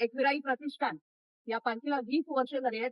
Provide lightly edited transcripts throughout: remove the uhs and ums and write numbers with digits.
एकविराई प्रतिष्ठान या पालखीला 20 वर्ष झाली आहेत.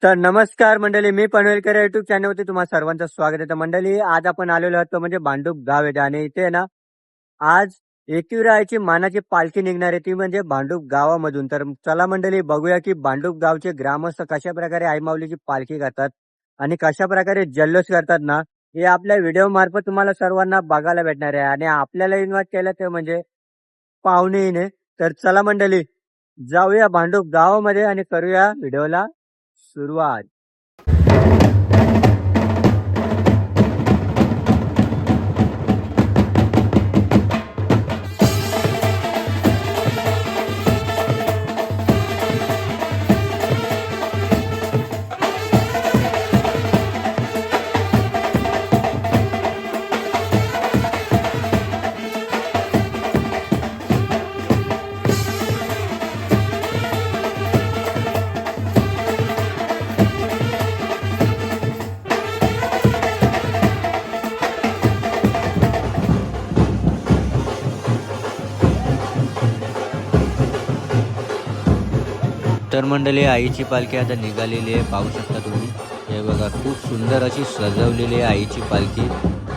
तर नमस्कार मंडळी, मी पनवेलकर युट्यूब चॅनलवरती तुम्हाला सर्वांचं स्वागत आहे. तर मंडळी, आज आपण आलेलो आहोत म्हणजे भांडूप गाव आहे आणि इथे ना आज एकविरायची मानाची पालखी निघणार आहे, ती म्हणजे भांडूप गावामधून. तर चला मंडळी, बघूया की भांडूप गावचे ग्रामस्थ कशा प्रकारे आई माऊलीची पालखी करतात आणि कशा प्रकारे जल्लोष करतात ना, हे आपल्या व्हिडिओ मार्फत तुम्हाला सर्वांना बघायला भेटणार आहे. आणि आपल्याला इन्व्हाइट केलं ते म्हणजे पाहुणे. तर चला मंडळी, जाऊया भांडूप गावामध्ये आणि करूया व्हिडिओला सुरुवात. तर मंडळी, आईची पालखी आता निघालेली आहे, पाहू शकता तुम्ही. हे बघा, खूप सुंदर अशी सजवलेली आहे आईची पालखी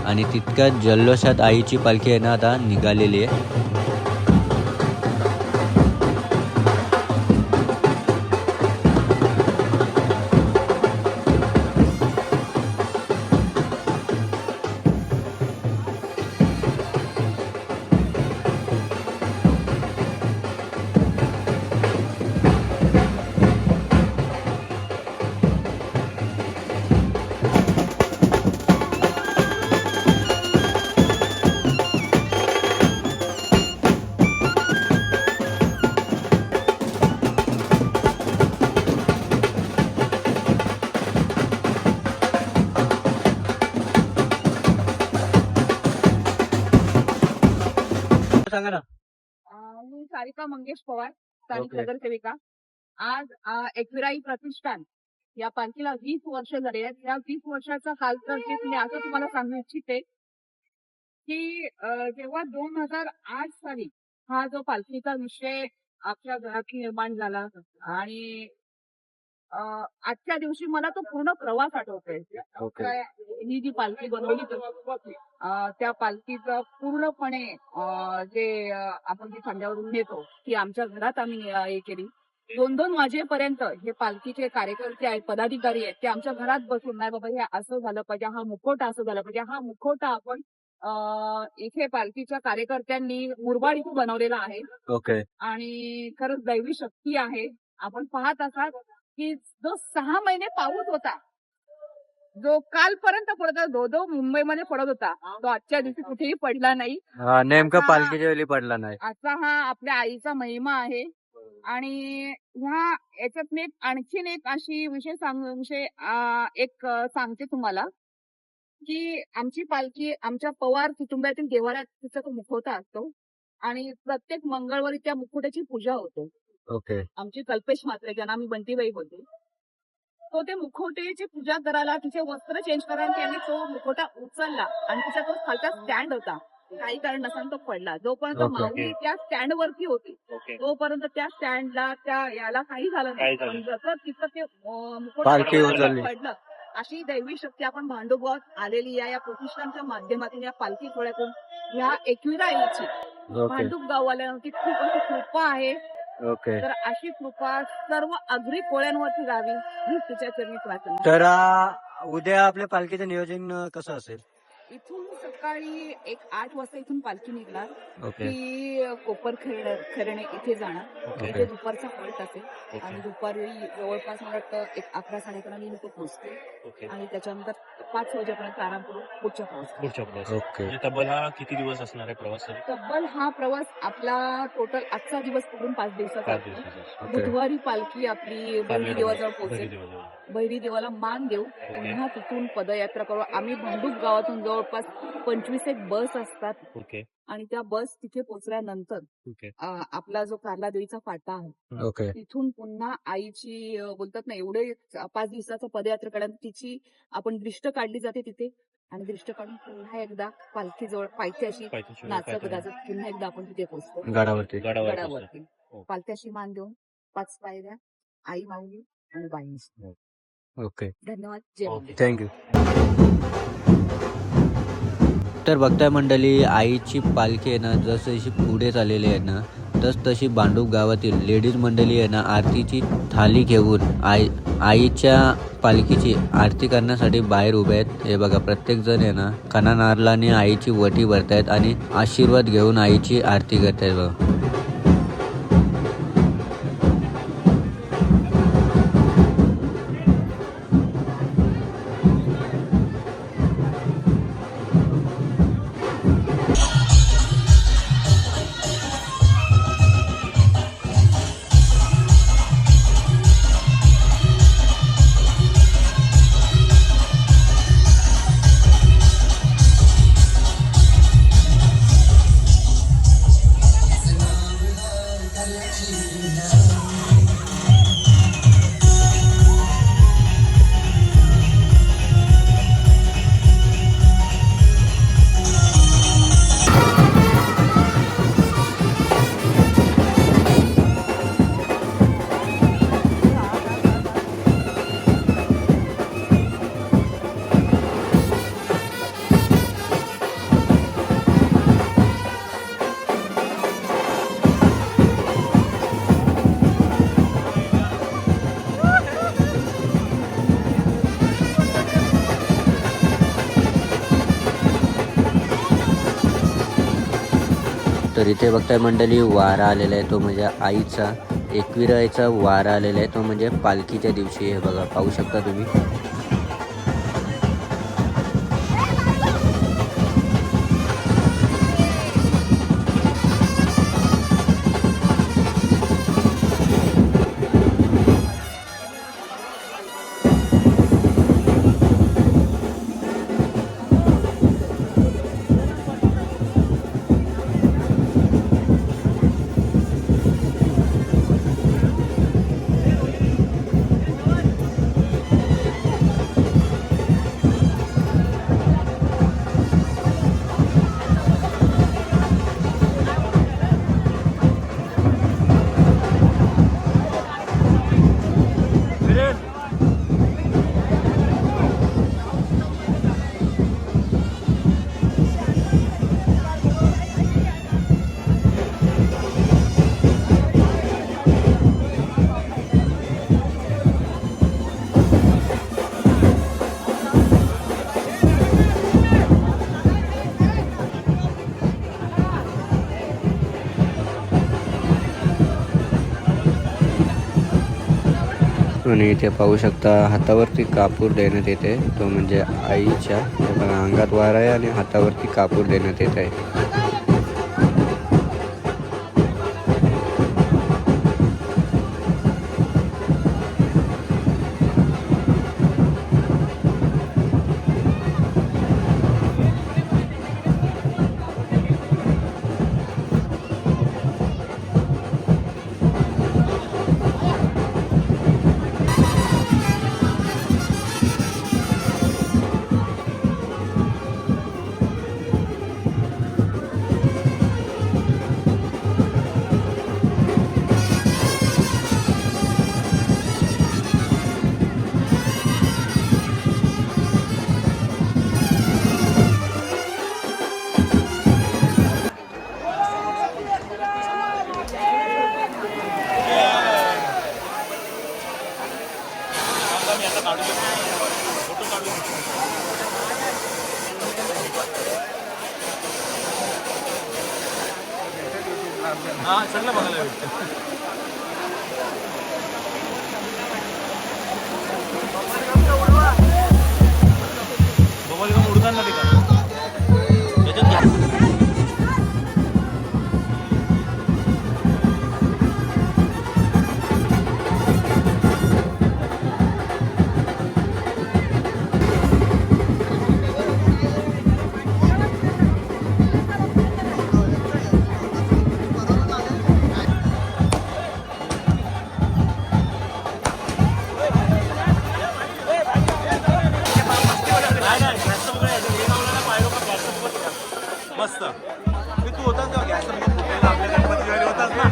आणि तितक्याच जल्लोषात आईची पालखी आहे ना आता निघालेली आहे. सांगा ना. मी सारिका मंगेश पवार, स्थानिक Okay. नगरसेविका. आज एकविराई प्रतिष्ठान या पालखीला 20 वर्ष झाली आहेत. या 20 वर्षाचा कालखंड मी असं तुम्हाला सांगू इच्छिते की जेव्हा 2008 साली हा जो पालखीचा विषय आपल्या घरात निर्माण झाला आणि आजच्या दिवशी मला तो पूर्ण प्रवास आठवतोय. Okay. ही जी पालखी बनवली त्या पालखीचं पूर्णपणे जे आपण जी खांद्यावरून नेतो ती आमच्या घरात आम्ही हे केली. 2-2 वाजेपर्यंत हे पालखीचे कार्यकर्ते आहेत, पदाधिकारी आहेत, ते आमच्या घरात बसून नाही बाबा हे असं झालं पाहिजे, हा मुखवटा असं झालं पाहिजे, हा मुखवटा आपण इथे पालखीच्या कार्यकर्त्यांनी मुरबाड इथे बनवलेला आहे. ओके. आणि खरंच दैवी शक्ती आहे. आपण पाहत असाल की जो 6 महिने पाऊस होता, जो कालपर्यंत पडत होता, जो मुंबईमध्ये पडत होता, तो आजच्या दिवशी कुठेही पडला नाही. हा, नेमका असा- पालखीच्या वेळी पडला नाही. असा हा आपल्या आईचा महिमा आहे. आणि ह्या याच्यात मी आणखीन एक अशी विषय सांगते तुम्हाला की आमची पालखी आमच्या पवार कुटुंबातील देवाऱ्यात तिचा तो मुखवटा असतो आणि प्रत्येक मंगळवारी त्या मुखवट्याची पूजा होते. ओके. आमची कल्पेश म्हात्रे, ज्यांना आम्ही बंटीबाई बोलतो, तो ते मुखवट्याची पूजा करायला, तिचे वस्त्र चेंज करायला त्यांनी तो मुखवटा उचलला आणि तिचा तो खालचा स्टँड होता, काही कारण नसताना तो पडला. जोपर्यंत Okay. माऊली त्या स्टँड वरती होती तोपर्यंत त्या स्टँडला त्या याला काही झालं नाही. पण जसं तिचं ते मुखवटा पालखी उचलली. पडलं, अशी दैवी शक्ती आपण भांडोबात आलेली या प्रतिष्ठानच्या माध्यमातून, या पालखी सोहळ्यातून, या एकविराईची ओके. भांडूप गाववाल्यांवरती खूप अशी कृपा आहे. ओके. तर अशी कृपा सर्व अग्री कोळ्यांवरती राहावी ही तिच्या चरणी प्रार्थना. तर उद्या आपल्या पालखीचं नियोजन कसं असेल? इथून सकाळी एक 8 वाजता इथून पालखी निघणार. ओके ती कोपर खरणे इथे जाणार. ओके इथे दुपारचा हॉल्ट असेल ओके आणि दुपारी जवळपास मला वाटतं एक 11-11:30 मी इथे पोहोचते ओके आणि त्याच्यानंतर 5 वाजेपर्यंत आराम करून पुढच्या प्रवास. पुढच्या प्रवास ओके म्हणजे तब्बल हा किती दिवस असणार आहे प्रवास तरी? तब्बल हा प्रवास आपला टोटल आजचा दिवस पकडून 5 दिवसाचा 5 असतो. दिवसाचा ओके बुधवारी पालखी आपली बहिरी देवाजवळ बरी पोहोचेल. देवाजवळ. बहिरी देवाला मान देऊ, पुन्हा तिथून पदयात्रा करू. आम्ही भांडूप गावातून जवळपास 25 एक बस असतात ओके आणि त्या बस तिथे पोहोचल्यानंतर ओके आपला जो कार्ला देवीचा फाटा आहे ओके तिथून पुन्हा आईची बोलतात ना एवढे 5 दिवसाचा पदयात्रा काढून तिची आपण दृष्ट काढली जाते तिथे आणि दृष्ट काढून पुन्हा एकदा पालखीजवळ पायथ्याशी पायथ्याशी नाचत पायथ्याशी. गाजत पुन्हा एकदा आपण तिथे पोहोचतो गडावरती गडावर पोहोचणार. गडावरती. हो. पालथ्याशी मान देऊन 5 पायऱ्या आई माऊली आणि बाईंशी. ओके धन्यवाद. जय ओके. माऊली. थँक्यू. तर बघताय मंडळी, आईची पालखी आहे ना जशी पुढे चाललेली आहे ना तशी भांडूप गावातील लेडीज मंडळी आहे ना आरतीची थाली घेऊन आईच्या पालखीची आरती करण्यासाठी बाहेर उभे आहेत. हे बघा प्रत्येक जण आहे ना काना नारळाने आईची वटी भरतायत आणि आशीर्वाद घेऊन आईची आरती करतायत बघा. तर इथे बघताय मंडळी वारा आलेला आहे तो म्हणजे आईचा एकविरायचा वारा आलेला आहे तो म्हणजे पालखीच्या दिवशी. हे बघा पाहू शकता तुम्ही. आणि इथे पाहू शकता हातावरती कापूर देण्यात येते तो म्हणजे आईच्या. हे बघा अंगात वार आहे आणि हातावरती कापूर देण्यात येत आहे. हा सगळं बघायला भेटतं. बबलगम उडताना ते का त्याच्यात घ्या. मस्त तू होतास का गॅस आपल्या गणपती घरी होतास ना.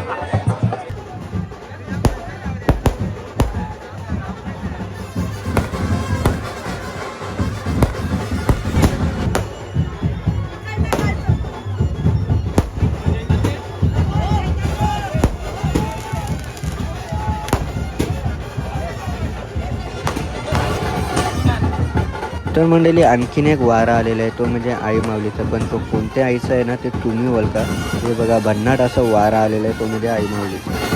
तर मंडळी आणखीन एक वारा आलेला आहे, तो म्हणजे आई माऊलीचा. पण तो कोणत्या आईचा आहे ना ते तुम्ही ओळखा. हे बघा भन्नाट असा वारा आलेला आहे, तो म्हणजे आई माऊलीचा.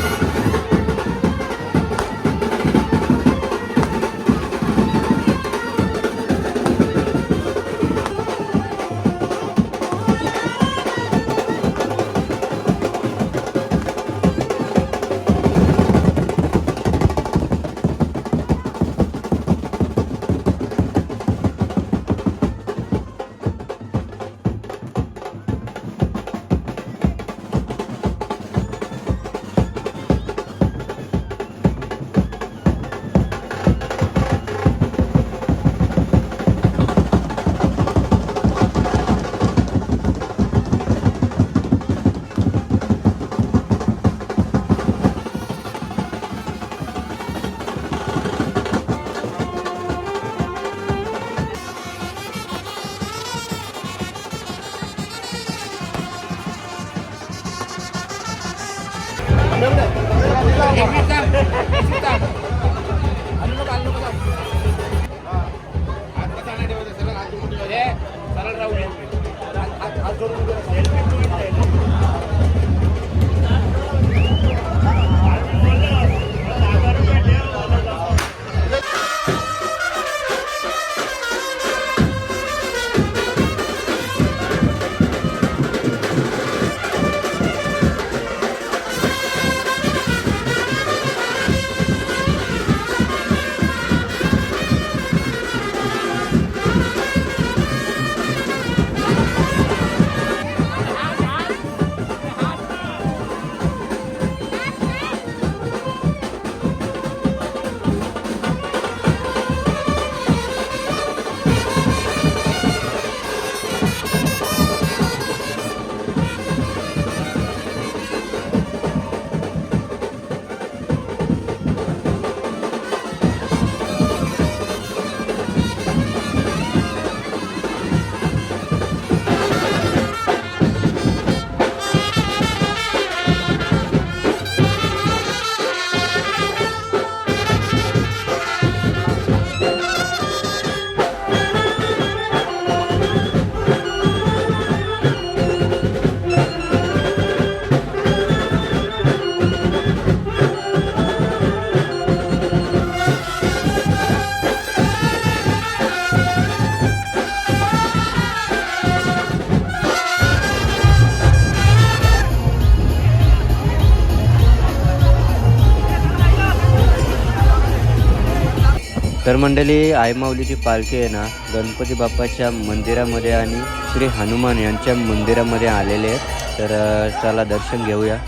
तर मंडळी आई माऊलीची पालखी आहे ना गणपती बाप्पाच्या मंदिरामध्ये आणि श्री हनुमान यांच्या मंदिरामध्ये आलेले आहेत. तर चला दर्शन घेऊया.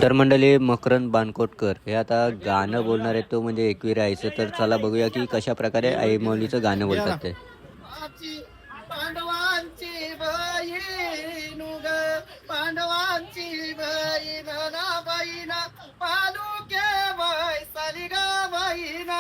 तर मंडळी मकरंद बानकोटकर हे आता गाणं बोलणार आहे, तो म्हणजे एकविरा आईचं. तर चला बघूया की कशा प्रकारे आई माऊलीचं गाणं बोलतात ते. पांडवांची बहीण ग, पांडवांची बहीण ना बहीण, पालुके बैसाली ग बहीण,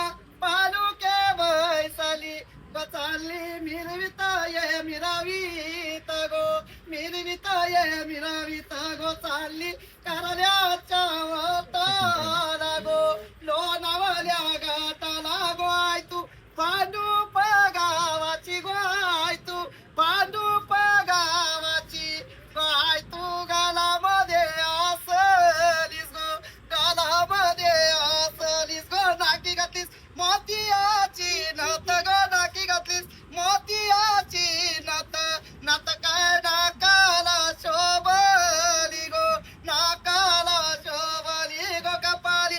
पालुके बैसाली ग चालली मिरवित ये मिरावीत गो, मिरवित ये मिरावीत गो चालली कारल्याच्या वाटाला गो, लोणावल्या घाटाला गो आय तू पांडुप गावाची गोय तू, पांडुप गावाची गोय तू, गालामध्ये असलीस गो, गालामध्ये असलीस गो, नाकी घातलीस मोतियाची नथ गो, नाकी घातलीस मोतियाची नथ, नथ काय नाकाला शोभली गो, नाकाला शोभली गो, कपाली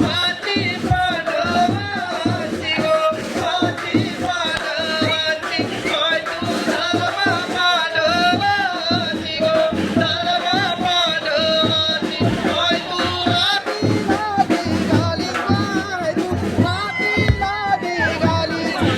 माझी पांडवांची गो माझी पांडवांची होय तू सर्व पांडवांची गो सर्व पांडवांची होय तू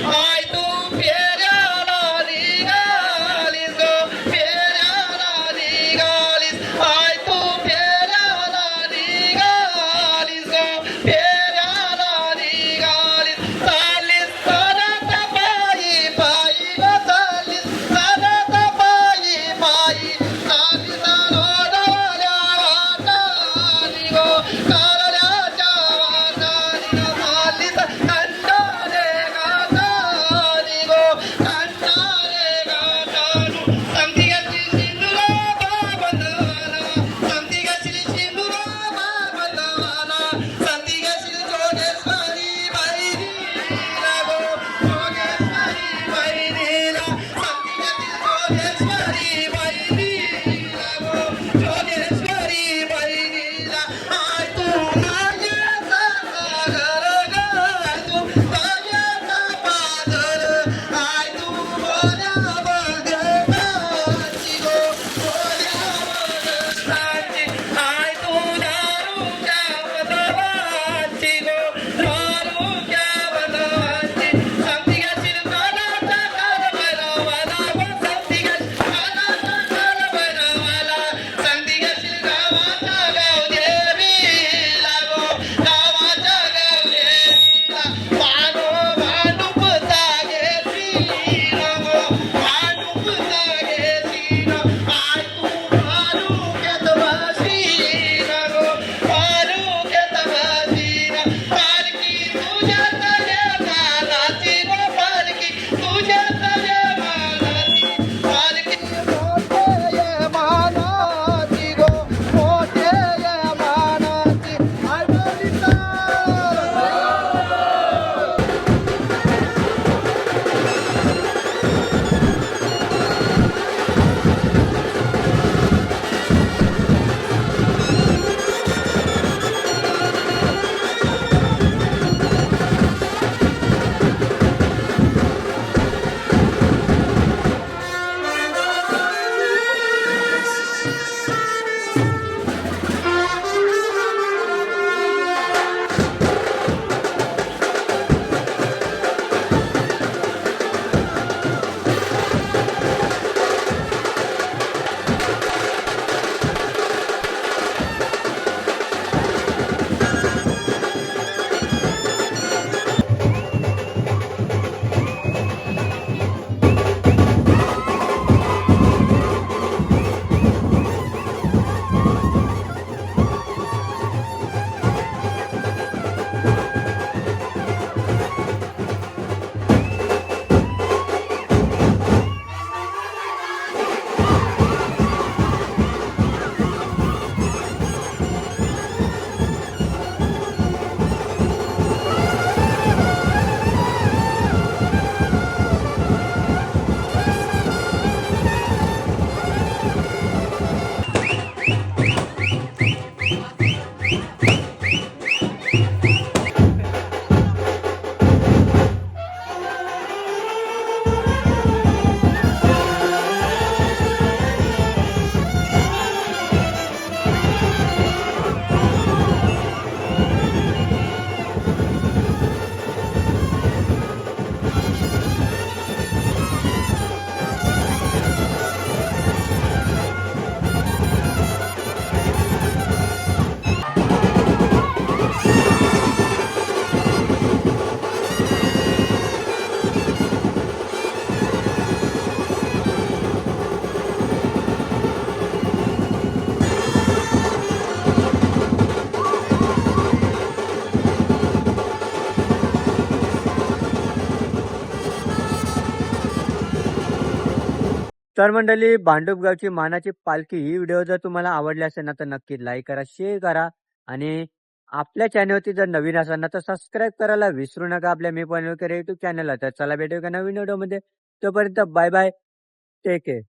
हाय तू फेऱ्याला निघालीस गो फेऱ्याला निघालीस हाय तू फेऱ्याला निघालीस गो फेऱ्याला निघालीस चालीस सनत पायी पायी ग चालीस सनत पायी पायी चालीस रोडवल्या वाटानी गो कारल्याच्या वाटानी ग चालीस कंटाळे गातानी गो कंटाळे गातानी समधी घातली सिंदुरा बाबंदवाला समधी घातली सिंदुरा बाबंदवाला समधी घातली जोगेश्वरी बहिणीला गो जोगेश्वरी बहिणीला समधी घातली जोगेश्वरी बहिणीला गो जोगेश्वरी बहिणीला हाय तू माझ्याचा सागर ग हाय तू माझ्याचा पाझर हाय तू बोल्या बळगेबाची गो बोल्या बळगेबाची हाय तू दारूच्या बदलाची गो दारूच्या बदलाची समधी घातली कानाचा कान बनवाला गो समधी घातली कानाचा कान बनवाला समधी घातली गावाचा गावदेवीला गो गावाचा गावदेवीला भानो भानुपचा घेतलीला गो भानुपचा घेतलीला हाय तू भानुक्यात बसलीला गो भानुक्यात बसलीला पालखी तुझ्या तल्या मानाची गो पालखी तुझ्या तल्या मानाची पालखी मोठे मानाची गो मोठे मानाची हाय बलिता तर मंडळी, भांडुपगावची मानाची पालखी ही व्हिडिओ जर तुम्हाला आवडली असेल ना तर नक्की लाईक करा, शेअर करा आणि आपल्या चॅनलवरती जर नवीन असाल ना तर सबस्क्राईब करायला विसरू नका आपल्या मी पण युट्यूब चॅनलला. तर चला भेटूया एका नवीन व्हिडिओमध्ये. तोपर्यंत बाय बाय, टेक केअर.